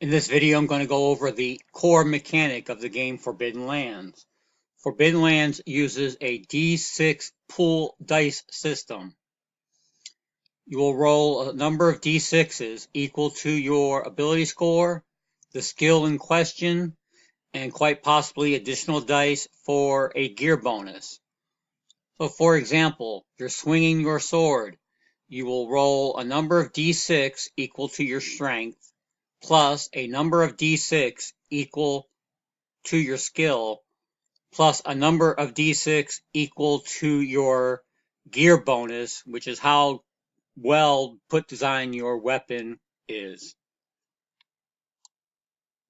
In this video, I'm going to go over the core mechanic of the game Forbidden Lands. Forbidden Lands uses a D6 pool dice system. You will roll a number of D6s equal to your ability score, the skill in question, and quite possibly additional dice for a gear bonus. So for example, you're swinging your sword. You will roll a number of D6 equal to your strength, plus a number of D6 equal to your skill, plus a number of D6 equal to your gear bonus, which is how well put design your weapon is.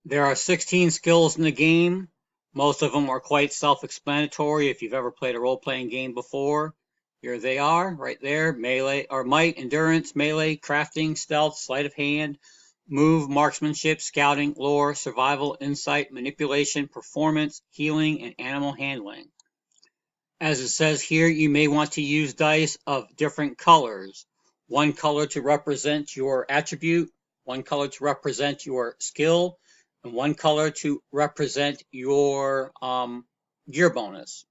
There are 16 skills in the game. Most of them are quite self-explanatory if you've ever played a role-playing game before. Here they are, right there. Melee or might, endurance, melee, crafting, stealth, sleight of hand, move, marksmanship, scouting, lore, survival, insight, manipulation, performance, healing, and animal handling. As it says here, you may want to use dice of different colors. One color to represent your attribute, one color to represent your skill, and one color to represent your gear bonus.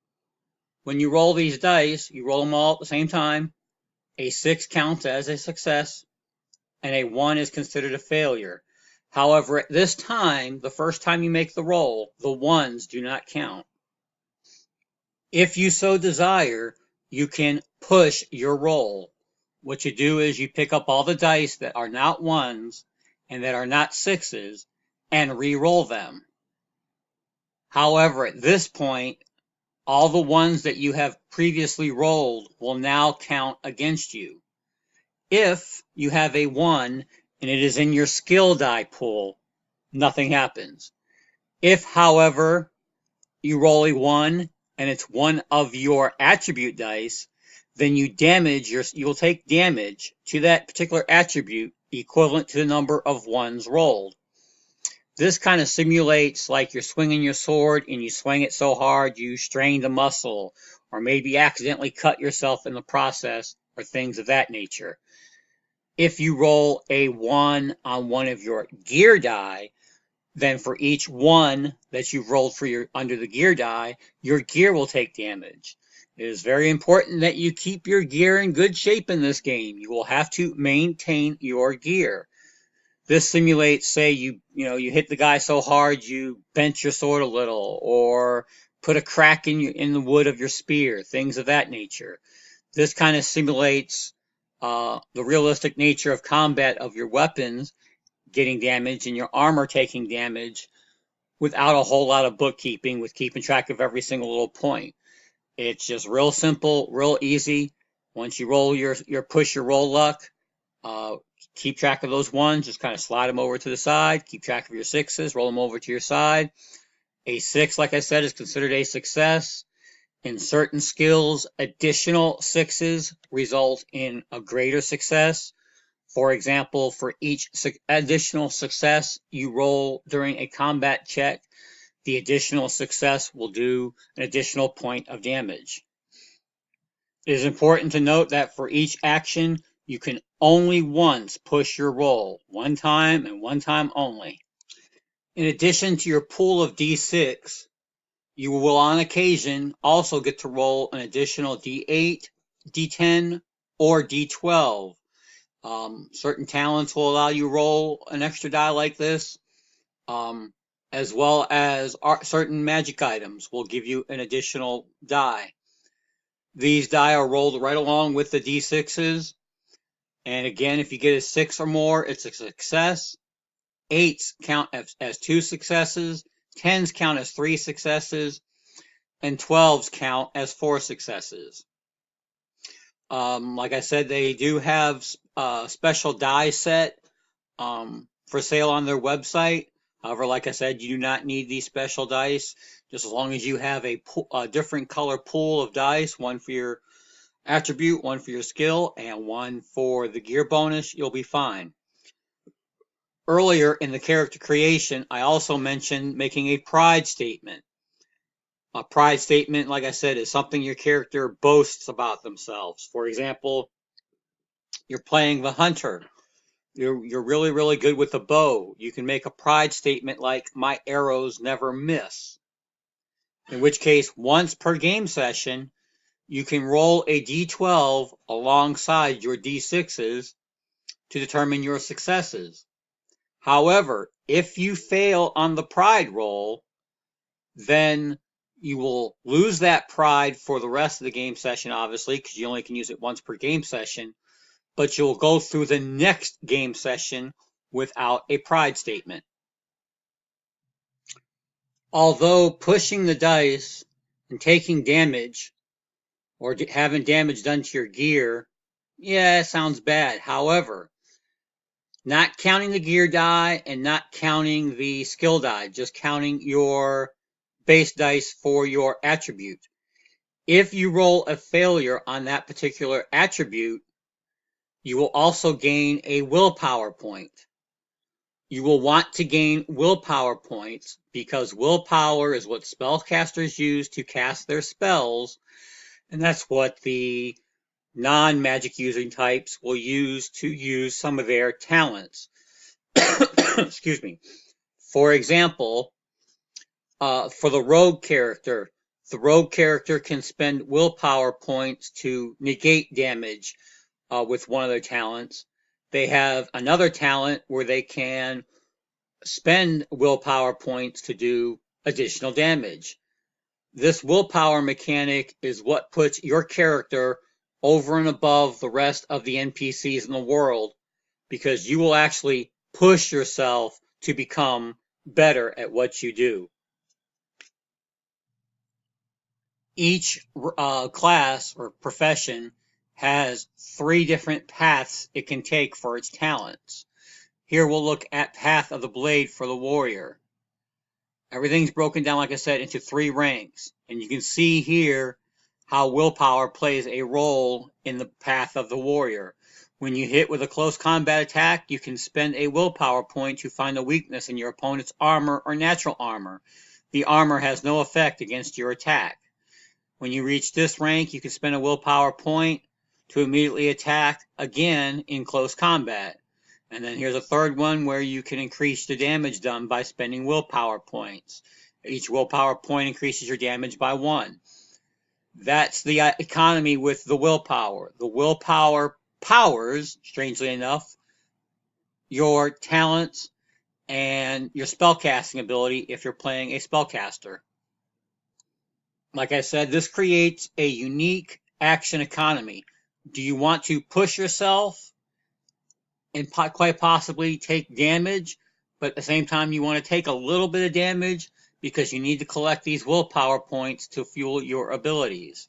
When you roll these dice, you roll them all at the same time. A 6 counts as a success, and a 1 is considered a failure. However, at this time, the first time you make the roll, the 1s do not count. If you so desire, you can push your roll. What you do is you pick up all the dice that are not 1s and that are not 6s and re-roll them. However, at this point, all the ones that you have previously rolled will now count against you. If you have a 1 and it is in your skill die pool, nothing happens. If, however, you roll a 1 and it's one of your attribute dice, then you'll take damage to that particular attribute equivalent to the number of 1s rolled. This kind of simulates like you're swinging your sword and you swing it so hard you strain the muscle, or maybe accidentally cut yourself in the process, or things of that nature. If you roll a 1 on one of your gear die, then for each 1 that you've rolled for under the gear die, your gear will take damage. It is very important that you keep your gear in good shape in this game. You will have to maintain your gear. This simulates, say you hit the guy so hard you bent your sword a little, or put a crack in the wood of your spear, things of that nature. This kind of simulates the realistic nature of combat of your weapons getting damage and your armor taking damage without a whole lot of bookkeeping, with keeping track of every single little point. It's just real simple, real easy. Once you roll your push your roll luck, keep track of those 1s, just kind of slide them over to the side, keep track of your 6s, roll them over to your side. A 6, like I said, is considered a success. In certain skills, additional 6s result in a greater success. For example, for each additional success you roll during a combat check, the additional success will do an additional point of damage. It is important to note that for each action, you can only once push your roll, one time and one time only. In addition to your pool of D6, you will on occasion also get to roll an additional D8, D10, or D12. Certain talents will allow you to roll an extra die like this, as well as certain magic items will give you an additional die. These die are rolled right along with the D6s, and again, if you get a 6 or more, it's a success. 8s count as 2 successes, 10s count as 3 successes, and 12s count as 4 successes. Like I said, they do have a special die set for sale on their website. However, like I said, you do not need these special dice. Just as long as you have a different color pool of dice, one for your attribute, one for your skill, and one for the gear bonus, you'll be fine. Earlier in the character creation, I also mentioned making a pride statement. A pride statement, like I said, is something your character boasts about themselves. For example, you're playing the hunter. You're really, really good with a bow. You can make a pride statement like, my arrows never miss. In which case, once per game session, you can roll a d12 alongside your d6s to determine your successes. However, if you fail on the pride roll, then you will lose that pride for the rest of the game session, obviously, because you only can use it once per game session, but you'll go through the next game session without a pride statement. Although pushing the dice and taking damage or having damage done to your gear, yeah, it sounds bad. However, not counting the gear die and not counting the skill die, just counting your base dice for your attribute. If you roll a failure on that particular attribute, you will also gain a willpower point. You will want to gain willpower points because willpower is what spellcasters use to cast their spells, and that's what the non-magic using types will use to use some of their talents. Excuse me. For example, for the rogue character can spend willpower points to negate damage with one of their talents. They have another talent where they can spend willpower points to do additional damage. This willpower mechanic is what puts your character over and above the rest of the NPCs in the world, because you will actually push yourself to become better at what you do. Each class or profession has 3 different paths it can take for its talents. Here we'll look at Path of the Blade for the warrior. Everything's broken down, like I said, into 3 ranks. And you can see here how willpower plays a role in the Path of the warrior. When you hit with a close combat attack, you can spend a willpower point to find a weakness in your opponent's armor or natural armor. The armor has no effect against your attack. When you reach this rank, you can spend a willpower point to immediately attack again in close combat. And then here's a third one where you can increase the damage done by spending willpower points. Each willpower point increases your damage by 1. That's the economy with the willpower. The willpower powers, strangely enough, your talents and your spellcasting ability if you're playing a spellcaster. Like I said, this creates a unique action economy. Do you want to push yourself and quite possibly take damage, but at the same time you want to take a little bit of damage because you need to collect these willpower points to fuel your abilities?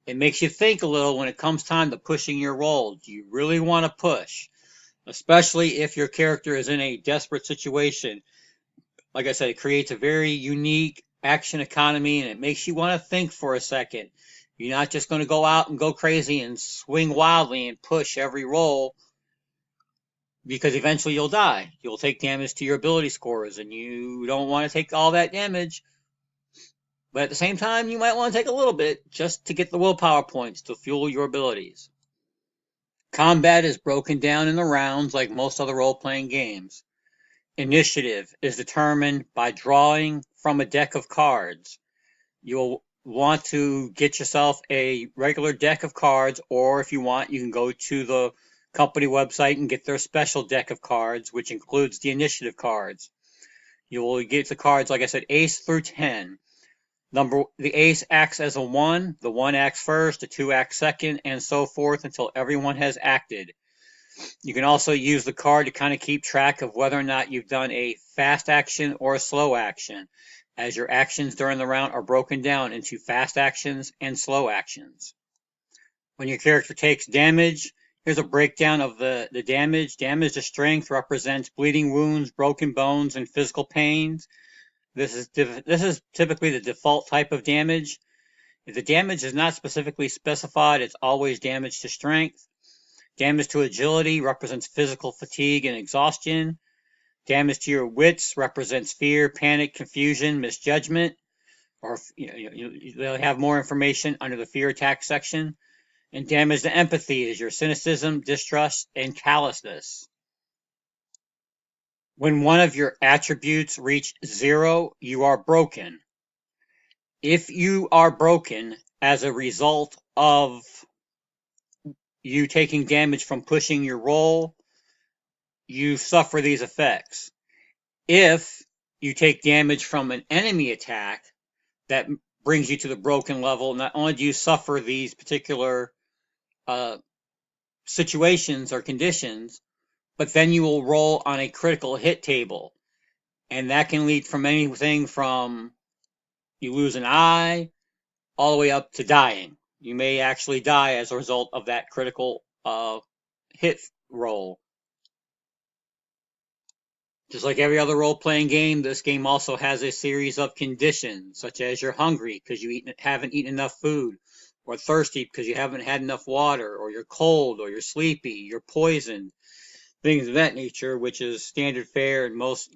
It makes you think a little when it comes time to pushing your roll. Do you really want to push? Especially if your character is in a desperate situation. Like I said, it creates a very unique action economy, and it makes you want to think for a second. You're not just going to go out and go crazy and swing wildly and push every roll, because eventually you'll die. You'll take damage to your ability scores, and you don't want to take all that damage. But at the same time, you might want to take a little bit just to get the willpower points to fuel your abilities. Combat is broken down in the rounds like most other role-playing games. Initiative is determined by drawing from a deck of cards. You'll want to get yourself a regular deck of cards, or if you want, you can go to the company website and get their special deck of cards, which includes the initiative cards. You will get the cards, like I said, ace through 10. The ace acts as a 1, the 1 acts first, the 2 acts second, and so forth until everyone has acted. You can also use the card to kind of keep track of whether or not you've done a fast action or a slow action, as your actions during the round are broken down into fast actions and slow actions. When your character takes damage, here's a breakdown of the damage. Damage to strength represents bleeding wounds, broken bones, and physical pains. This is typically the default type of damage. If the damage is not specifically specified, it's always damage to strength. Damage to agility represents physical fatigue and exhaustion. Damage to your wits represents fear, panic, confusion, misjudgment. Or they'll have more information under the fear attack section. And damage to empathy is your cynicism, distrust, and callousness. When one of your attributes reach 0, you are broken. If you are broken as a result of you taking damage from pushing your roll, you suffer these effects. If you take damage from an enemy attack that brings you to the broken level, not only do you suffer these particular situations or conditions, but then you will roll on a critical hit table. And that can lead from anything from you lose an eye all the way up to dying. You may actually die as a result of that critical hit roll. Just like every other role-playing game, this game also has a series of conditions, such as you're hungry because you haven't eaten enough food, or thirsty because you haven't had enough water, or you're cold, or you're sleepy, you're poisoned, things of that nature, which is standard fare in most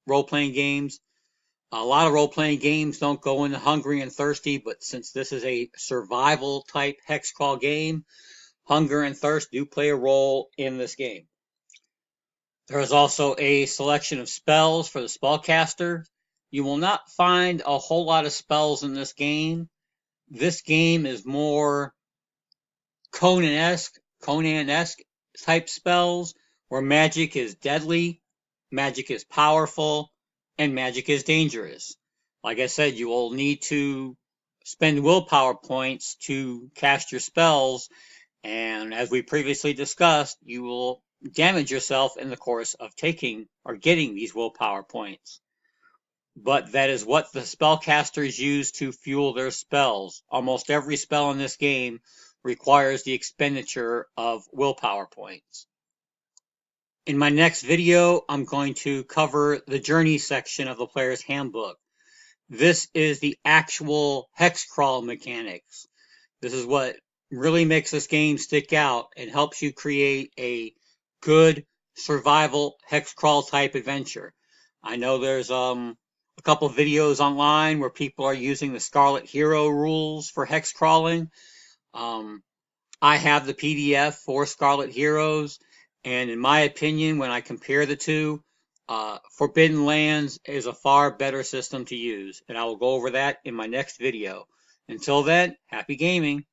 role-playing games. A lot of role-playing games don't go into hungry and thirsty, but since this is a survival-type hex crawl game, hunger and thirst do play a role in this game. There is also a selection of spells for the spellcaster. You will not find a whole lot of spells in this game. This game is more Conan-esque type spells, where magic is deadly, magic is powerful, and magic is dangerous. Like I said, you will need to spend willpower points to cast your spells, and as we previously discussed, you will damage yourself in the course of taking or getting these willpower points. But that is what the spellcasters use to fuel their spells. Almost every spell in this game requires the expenditure of willpower points. In my next video, I'm going to cover the journey section of the player's handbook. This is the actual hex crawl mechanics. This is what really makes this game stick out and helps you create a good survival hex crawl type adventure. I know there's a couple of videos online where people are using the Scarlet Hero rules for hex crawling. I have the PDF for Scarlet Heroes, and in my opinion, when I compare the two, Forbidden Lands is a far better system to use, and I will go over that in my next video. Until then, happy gaming.